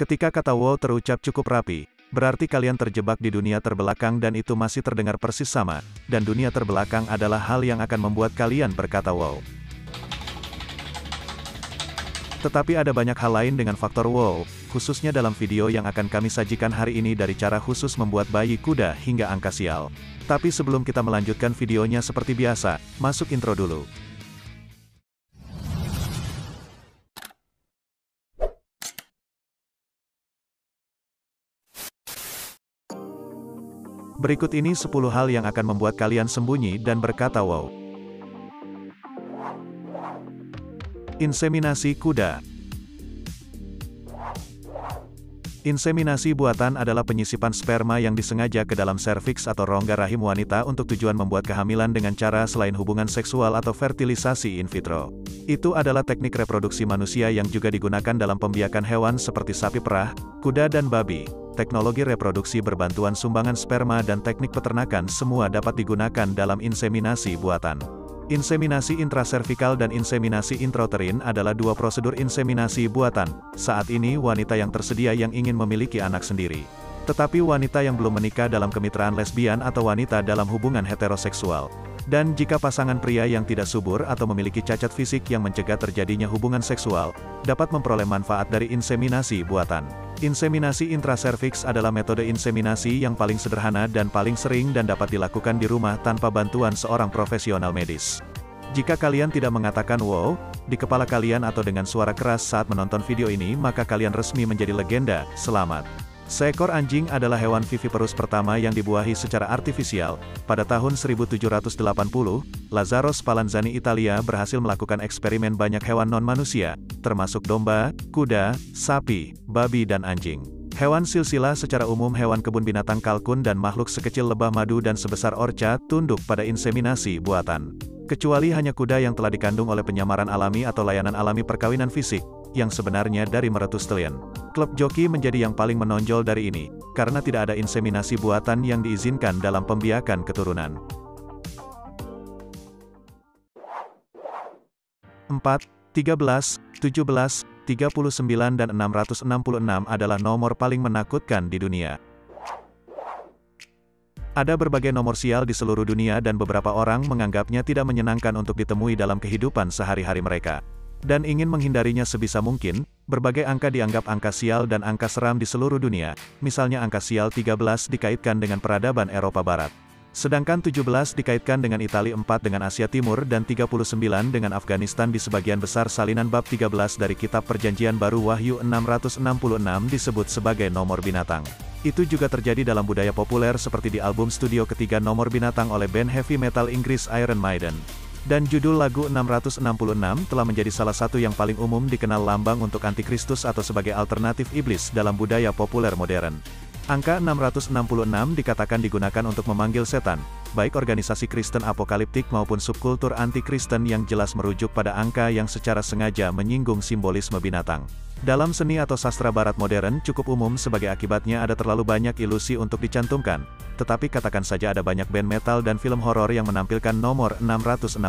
Ketika kata wow terucap cukup rapi, berarti kalian terjebak di dunia terbelakang dan itu masih terdengar persis sama, dan dunia terbelakang adalah hal yang akan membuat kalian berkata wow. Tetapi ada banyak hal lain dengan faktor wow, khususnya dalam video yang akan kami sajikan hari ini dari cara khusus membuat bayi kuda hingga angka sial. Tapi sebelum kita melanjutkan videonya seperti biasa, masuk intro dulu. Berikut ini 10 hal yang akan membuat kalian sembunyi dan berkata wow. Inseminasi kuda. Inseminasi buatan adalah penyisipan sperma yang disengaja ke dalam serviks atau rongga rahim wanita untuk tujuan membuat kehamilan dengan cara selain hubungan seksual atau fertilisasi in vitro. Itu adalah teknik reproduksi manusia yang juga digunakan dalam pembiakan hewan seperti sapi perah, kuda dan babi. Teknologi reproduksi berbantuan sumbangan sperma dan teknik peternakan semua dapat digunakan dalam inseminasi buatan. Inseminasi intraservikal dan inseminasi intrauterin adalah dua prosedur inseminasi buatan. Saat ini wanita yang tersedia yang ingin memiliki anak sendiri. Tetapi wanita yang belum menikah dalam kemitraan lesbian atau wanita dalam hubungan heteroseksual. Dan jika pasangan pria yang tidak subur atau memiliki cacat fisik yang mencegah terjadinya hubungan seksual, dapat memperoleh manfaat dari inseminasi buatan. Inseminasi intraserviks adalah metode inseminasi yang paling sederhana dan paling sering dan dapat dilakukan di rumah tanpa bantuan seorang profesional medis. Jika kalian tidak mengatakan wow di kepala kalian atau dengan suara keras saat menonton video ini, maka kalian resmi menjadi legenda. Selamat. Seekor anjing adalah hewan viviparous pertama yang dibuahi secara artifisial. Pada tahun 1780, Lazzaro Spallanzani Italia berhasil melakukan eksperimen banyak hewan non-manusia, termasuk domba, kuda, sapi, babi dan anjing. Hewan silsilah secara umum hewan kebun binatang kalkun dan makhluk sekecil lebah madu dan sebesar orca tunduk pada inseminasi buatan. Kecuali hanya kuda yang telah dikandung oleh penyamaran alami atau layanan alami perkawinan fisik, yang sebenarnya dari Meretustelian. Klub joki menjadi yang paling menonjol dari ini, karena tidak ada inseminasi buatan yang diizinkan dalam pembiakan keturunan. 4, 13, 17, 39 dan 666 adalah nomor paling menakutkan di dunia. Ada berbagai nomor sial di seluruh dunia dan beberapa orang menganggapnya tidak menyenangkan untuk ditemui dalam kehidupan sehari-hari mereka. Dan ingin menghindarinya sebisa mungkin, berbagai angka dianggap angka sial dan angka seram di seluruh dunia, misalnya angka sial 13 dikaitkan dengan peradaban Eropa Barat. Sedangkan 17 dikaitkan dengan Italia, 4 dengan Asia Timur dan 39 dengan Afghanistan. Di sebagian besar salinan bab 13 dari Kitab Perjanjian Baru Wahyu 666 disebut sebagai nomor binatang. Itu juga terjadi dalam budaya populer seperti di album studio ketiga Nomor Binatang oleh band heavy metal Inggris Iron Maiden. Dan judul lagu 666 telah menjadi salah satu yang paling umum dikenal lambang untuk antikristus atau sebagai alternatif iblis dalam budaya populer modern. Angka 666 dikatakan digunakan untuk memanggil setan, baik organisasi Kristen apokaliptik maupun subkultur anti-Kristen yang jelas merujuk pada angka yang secara sengaja menyinggung simbolisme binatang. Dalam seni atau sastra barat modern cukup umum sebagai akibatnya ada terlalu banyak ilusi untuk dicantumkan, tetapi katakan saja ada banyak band metal dan film horor yang menampilkan nomor 666.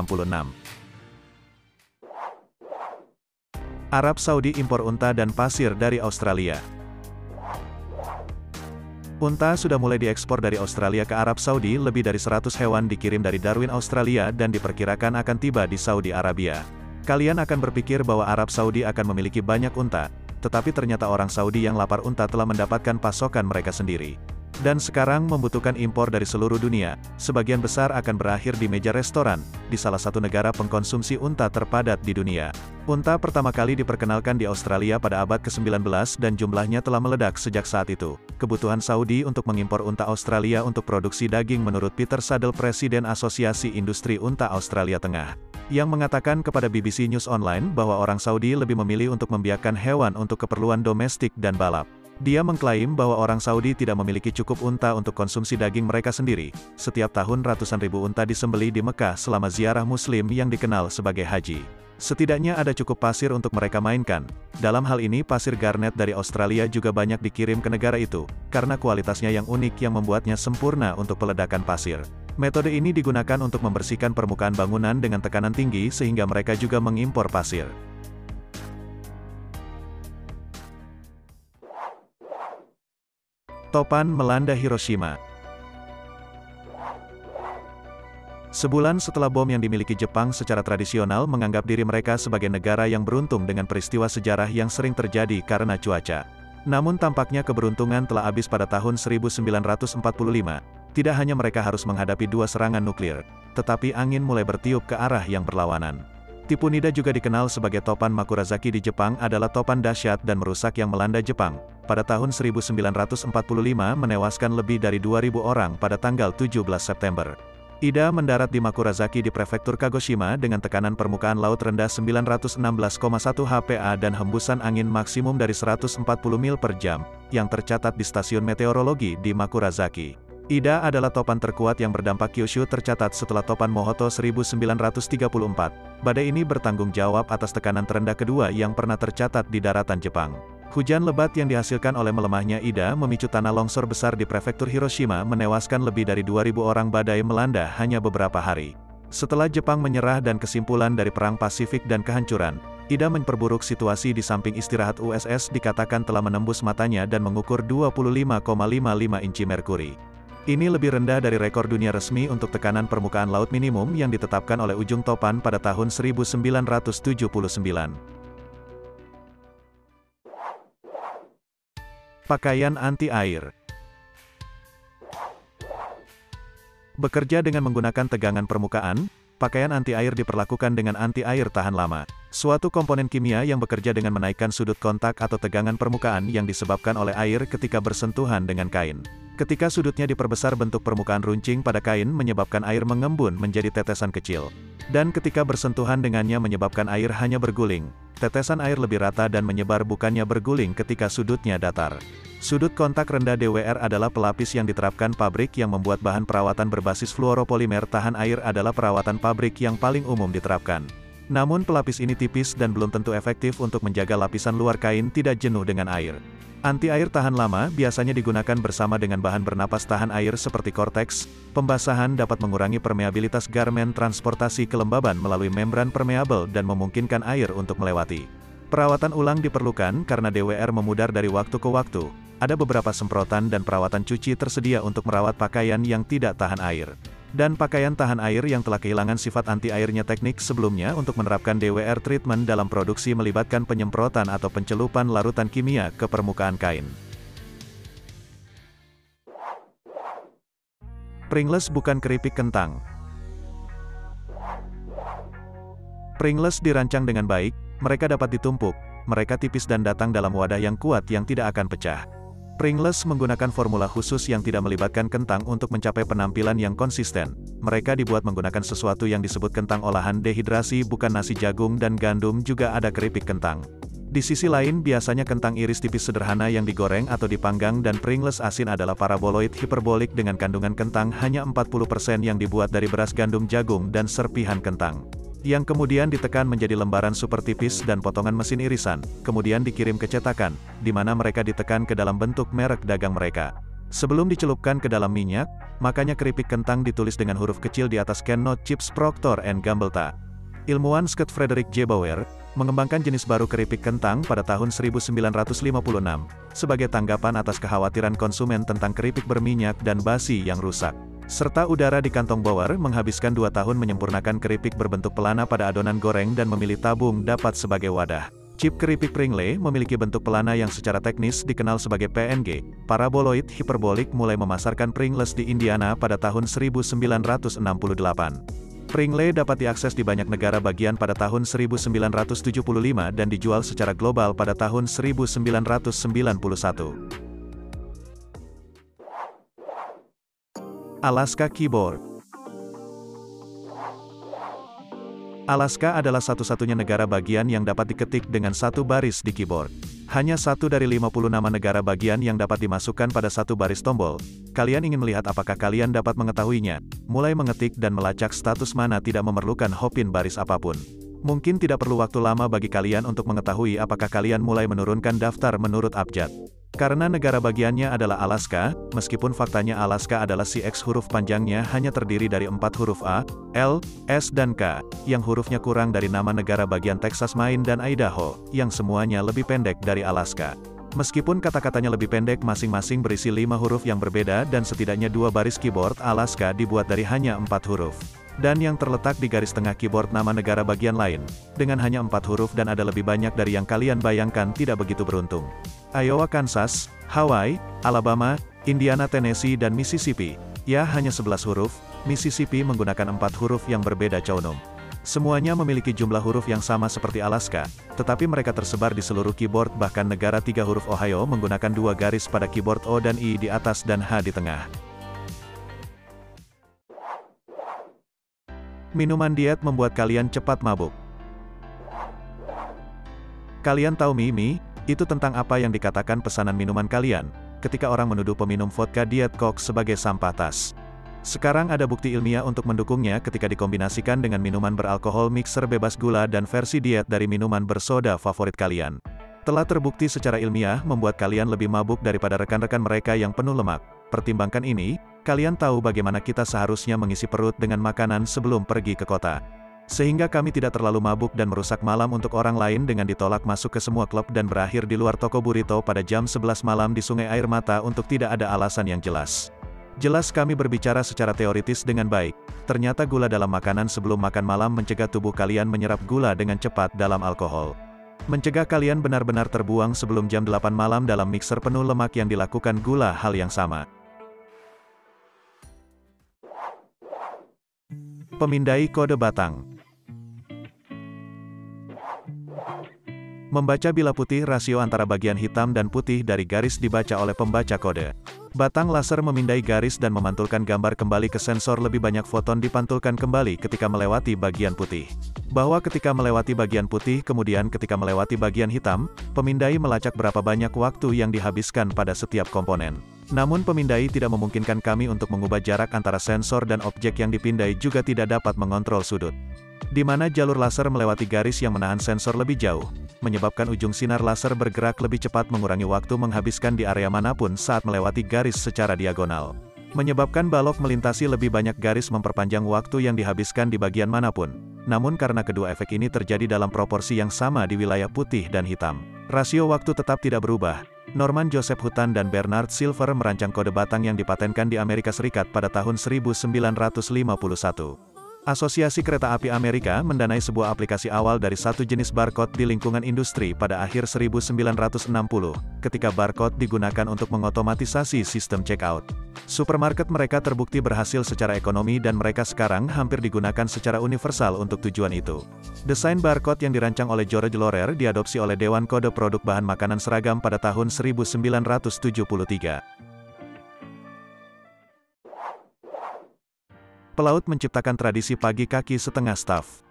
Arab Saudi impor unta dan pasir dari Australia. Unta sudah mulai diekspor dari Australia ke Arab Saudi. Lebih dari 100 hewan dikirim dari Darwin, Australia dan diperkirakan akan tiba di Saudi Arabia. Kalian akan berpikir bahwa Arab Saudi akan memiliki banyak unta, tetapi ternyata orang Saudi yang lapar unta telah mendapatkan pasokan mereka sendiri. Dan sekarang membutuhkan impor dari seluruh dunia, sebagian besar akan berakhir di meja restoran, di salah satu negara pengkonsumsi unta terpadat di dunia. Unta pertama kali diperkenalkan di Australia pada abad ke-19 dan jumlahnya telah meledak sejak saat itu. Kebutuhan Saudi untuk mengimpor unta Australia untuk produksi daging menurut Peter Saddle, Presiden Asosiasi Industri Unta Australia Tengah, yang mengatakan kepada BBC News Online bahwa orang Saudi lebih memilih untuk membiarkan hewan untuk keperluan domestik dan balap. Dia mengklaim bahwa orang Saudi tidak memiliki cukup unta untuk konsumsi daging mereka sendiri. Setiap tahun ratusan ribu unta disembelih di Mekah selama ziarah Muslim yang dikenal sebagai haji. Setidaknya ada cukup pasir untuk mereka mainkan. Dalam hal ini pasir garnet dari Australia juga banyak dikirim ke negara itu, karena kualitasnya yang unik yang membuatnya sempurna untuk peledakan pasir. Metode ini digunakan untuk membersihkan permukaan bangunan dengan tekanan tinggi sehingga mereka juga mengimpor pasir. Topan melanda Hiroshima. Sebulan setelah bom yang dimiliki Jepang secara tradisional menganggap diri mereka sebagai negara yang beruntung dengan peristiwa sejarah yang sering terjadi karena cuaca. Namun tampaknya keberuntungan telah habis pada tahun 1945. Tidak hanya mereka harus menghadapi 2 serangan nuklir, tetapi angin mulai bertiup ke arah yang berlawanan. Tipu Nida juga dikenal sebagai Topan Makurazaki di Jepang adalah topan dahsyat dan merusak yang melanda Jepang. Pada tahun 1945 menewaskan lebih dari 2.000 orang pada tanggal 17 September. Ida mendarat di Makurazaki di prefektur Kagoshima dengan tekanan permukaan laut rendah 916,1 HPA dan hembusan angin maksimum dari 140 mil per jam, yang tercatat di stasiun meteorologi di Makurazaki. Ida adalah topan terkuat yang berdampak Kyushu tercatat setelah topan Mohoto 1934. Badai ini bertanggung jawab atas tekanan terendah kedua yang pernah tercatat di daratan Jepang. Hujan lebat yang dihasilkan oleh melemahnya Ida memicu tanah longsor besar di prefektur Hiroshima menewaskan lebih dari 2.000 orang. Badai melanda hanya beberapa hari. Setelah Jepang menyerah dan kesimpulan dari Perang Pasifik dan kehancuran, Ida memperburuk situasi di samping istirahat USS dikatakan telah menembus matanya dan mengukur 25,55 inci merkuri. Ini lebih rendah dari rekor dunia resmi untuk tekanan permukaan laut minimum yang ditetapkan oleh ujung topan pada tahun 1979. Pakaian anti-air. Bekerja dengan menggunakan tegangan permukaan, pakaian anti-air diperlakukan dengan anti-air tahan lama. Suatu komponen kimia yang bekerja dengan menaikkan sudut kontak atau tegangan permukaan yang disebabkan oleh air ketika bersentuhan dengan kain. Ketika sudutnya diperbesar, bentuk permukaan runcing pada kain menyebabkan air mengembun menjadi tetesan kecil. Dan ketika bersentuhan dengannya menyebabkan air hanya berguling. Tetesan air lebih rata dan menyebar bukannya berguling ketika sudutnya datar. Sudut kontak rendah DWR adalah pelapis yang diterapkan pabrik yang membuat bahan perawatan berbasis fluoropolimer tahan air adalah perawatan pabrik yang paling umum diterapkan. Namun pelapis ini tipis dan belum tentu efektif untuk menjaga lapisan luar kain tidak jenuh dengan air. Anti-air tahan lama biasanya digunakan bersama dengan bahan bernapas tahan air seperti Cortex. Pembasahan dapat mengurangi permeabilitas garmen transportasi kelembaban melalui membran permeabel dan memungkinkan air untuk melewati. Perawatan ulang diperlukan karena DWR memudar dari waktu ke waktu. Ada beberapa semprotan dan perawatan cuci tersedia untuk merawat pakaian yang tidak tahan air. Dan pakaian tahan air yang telah kehilangan sifat anti-airnya. Teknik sebelumnya untuk menerapkan DWR treatment dalam produksi melibatkan penyemprotan atau pencelupan larutan kimia ke permukaan kain. Pringles bukan keripik kentang. Pringles dirancang dengan baik, mereka dapat ditumpuk, mereka tipis dan datang dalam wadah yang kuat yang tidak akan pecah. Pringles menggunakan formula khusus yang tidak melibatkan kentang untuk mencapai penampilan yang konsisten. Mereka dibuat menggunakan sesuatu yang disebut kentang olahan dehidrasi, bukan nasi jagung dan gandum. Juga ada keripik kentang. Di sisi lain biasanya kentang iris tipis sederhana yang digoreng atau dipanggang, dan Pringles asin adalah paraboloid hiperbolik dengan kandungan kentang hanya 40% yang dibuat dari beras, gandum, jagung dan serpihan kentang. Yang kemudian ditekan menjadi lembaran super tipis dan potongan mesin irisan, kemudian dikirim ke cetakan, di mana mereka ditekan ke dalam bentuk merek dagang mereka. Sebelum dicelupkan ke dalam minyak, makanya keripik kentang ditulis dengan huruf kecil di atas can not chips Procter & Gamble. Ilmuwan Scott Frederick J. Bauer mengembangkan jenis baru keripik kentang pada tahun 1956, sebagai tanggapan atas kekhawatiran konsumen tentang keripik berminyak dan basi yang rusak. Serta udara di kantong Bauer menghabiskan 2 tahun menyempurnakan keripik berbentuk pelana pada adonan goreng dan memilih tabung dapat sebagai wadah. Chip keripik Pringles memiliki bentuk pelana yang secara teknis dikenal sebagai PNG, paraboloid hiperbolik, mulai memasarkan Pringles di Indiana pada tahun 1968. Pringles dapat diakses di banyak negara bagian pada tahun 1975 dan dijual secara global pada tahun 1991. Alaska Keyboard. Alaska adalah satu-satunya negara bagian yang dapat diketik dengan satu baris di keyboard. Hanya 1 dari 50 nama negara bagian yang dapat dimasukkan pada satu baris tombol. Kalian ingin melihat apakah kalian dapat mengetahuinya? Mulai mengetik dan melacak status mana tidak memerlukan hopin baris apapun. Mungkin tidak perlu waktu lama bagi kalian untuk mengetahui apakah kalian mulai menurunkan daftar menurut abjad. Karena negara bagiannya adalah Alaska, meskipun faktanya Alaska adalah CX, huruf panjangnya hanya terdiri dari 4 huruf A, L, S dan K, yang hurufnya kurang dari nama negara bagian Texas, Maine dan Idaho, yang semuanya lebih pendek dari Alaska. Meskipun kata-katanya lebih pendek, masing-masing berisi 5 huruf yang berbeda dan setidaknya 2 baris keyboard Alaska dibuat dari hanya 4 huruf. Dan yang terletak di garis tengah keyboard nama negara bagian lain, dengan hanya 4 huruf dan ada lebih banyak dari yang kalian bayangkan, tidak begitu beruntung. Iowa, Kansas, Hawaii, Alabama, Indiana, Tennessee, dan Mississippi. Ya, hanya 11 huruf, Mississippi menggunakan 4 huruf yang berbeda Chaunum. Semuanya memiliki jumlah huruf yang sama seperti Alaska, tetapi mereka tersebar di seluruh keyboard, bahkan negara 3 huruf Ohio menggunakan 2 garis pada keyboard O dan I di atas dan H di tengah. Minuman diet membuat kalian cepat mabuk. Kalian tahu mie? Itu tentang apa yang dikatakan pesanan minuman kalian, ketika orang menuduh peminum vodka Diet Coke sebagai sampah tas. Sekarang ada bukti ilmiah untuk mendukungnya ketika dikombinasikan dengan minuman beralkohol mixer bebas gula dan versi diet dari minuman bersoda favorit kalian. Telah terbukti secara ilmiah membuat kalian lebih mabuk daripada rekan-rekan mereka yang penuh lemak. Pertimbangkan ini, kalian tahu bagaimana kita seharusnya mengisi perut dengan makanan sebelum pergi ke kota. Sehingga kami tidak terlalu mabuk dan merusak malam untuk orang lain dengan ditolak masuk ke semua klub dan berakhir di luar toko burrito pada jam 11 malam di Sungai Air Mata untuk tidak ada alasan yang jelas. Jelas kami berbicara secara teoritis dengan baik. Ternyata gula dalam makanan sebelum makan malam mencegah tubuh kalian menyerap gula dengan cepat dalam alkohol. Mencegah kalian benar-benar terbuang sebelum jam 8 malam dalam mixer penuh lemak yang dilakukan gula hal yang sama. Pemindai kode batang. Membaca bila putih, rasio antara bagian hitam dan putih dari garis dibaca oleh pembaca kode. Batang laser memindai garis dan memantulkan gambar kembali ke sensor. Lebih banyak foton dipantulkan kembali ketika melewati bagian putih. Bahwa ketika melewati bagian putih, kemudian ketika melewati bagian hitam, pemindai melacak berapa banyak waktu yang dihabiskan pada setiap komponen. Namun pemindai tidak memungkinkan kami untuk mengubah jarak antara sensor dan objek yang dipindai, juga tidak dapat mengontrol sudut. Di mana jalur laser melewati garis yang menahan sensor lebih jauh, menyebabkan ujung sinar laser bergerak lebih cepat, mengurangi waktu menghabiskan di area manapun saat melewati garis secara diagonal. Menyebabkan balok melintasi lebih banyak garis, memperpanjang waktu yang dihabiskan di bagian manapun. Namun karena kedua efek ini terjadi dalam proporsi yang sama di wilayah putih dan hitam, rasio waktu tetap tidak berubah. Norman Joseph Hutton dan Bernard Silver merancang kode batang yang dipatenkan di Amerika Serikat pada tahun 1951. Asosiasi Kereta Api Amerika mendanai sebuah aplikasi awal dari satu jenis barcode di lingkungan industri pada akhir 1960, ketika barcode digunakan untuk mengotomatisasi sistem checkout. Supermarket mereka terbukti berhasil secara ekonomi dan mereka sekarang hampir digunakan secara universal untuk tujuan itu. Desain barcode yang dirancang oleh George Laurer diadopsi oleh Dewan Kode Produk Bahan Makanan Seragam pada tahun 1973. Pelaut menciptakan tradisi pagi kaki setengah staf.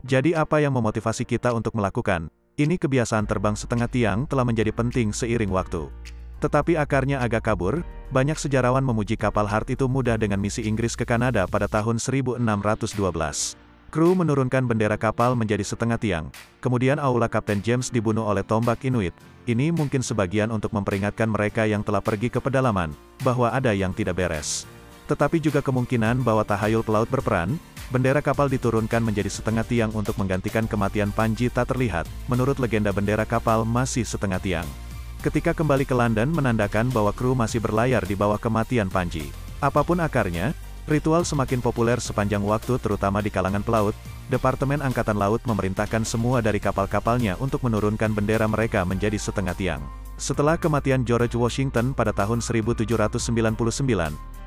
Jadi apa yang memotivasi kita untuk melakukan ini? Kebiasaan terbang setengah tiang telah menjadi penting seiring waktu. Tetapi akarnya agak kabur. Banyak sejarawan memuji kapal Hart itu mudah dengan misi Inggris ke Kanada pada tahun 1612. Kru menurunkan bendera kapal menjadi setengah tiang. Kemudian aula Kapten James dibunuh oleh tombak Inuit. Ini mungkin sebagian untuk memperingatkan mereka yang telah pergi ke pedalaman, bahwa ada yang tidak beres. Tetapi juga kemungkinan bahwa tahayul pelaut berperan. Bendera kapal diturunkan menjadi setengah tiang untuk menggantikan kematian Panji tak terlihat. Menurut legenda, bendera kapal masih setengah tiang ketika kembali ke London, menandakan bahwa kru masih berlayar di bawah kematian Panji. Apapun akarnya, ritual semakin populer sepanjang waktu, terutama di kalangan pelaut. Departemen Angkatan Laut memerintahkan semua dari kapal-kapalnya untuk menurunkan bendera mereka menjadi setengah tiang. Setelah kematian George Washington pada tahun 1799,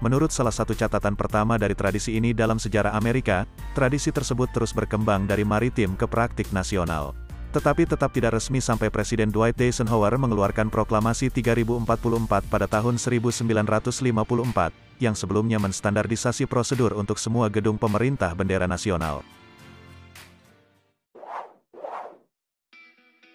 menurut salah satu catatan pertama dari tradisi ini dalam sejarah Amerika, tradisi tersebut terus berkembang dari maritim ke praktik nasional. Tetapi tetap tidak resmi sampai Presiden Dwight D. Eisenhower mengeluarkan Proklamasi 3044 pada tahun 1954, yang sebelumnya menstandardisasi prosedur untuk semua gedung pemerintah bendera nasional.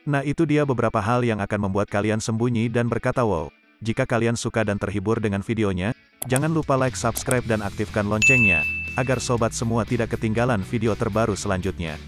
Nah, itu dia beberapa hal yang akan membuat kalian sembunyi dan berkata wow. Jika kalian suka dan terhibur dengan videonya, jangan lupa like, subscribe dan aktifkan loncengnya, agar sobat semua tidak ketinggalan video terbaru selanjutnya.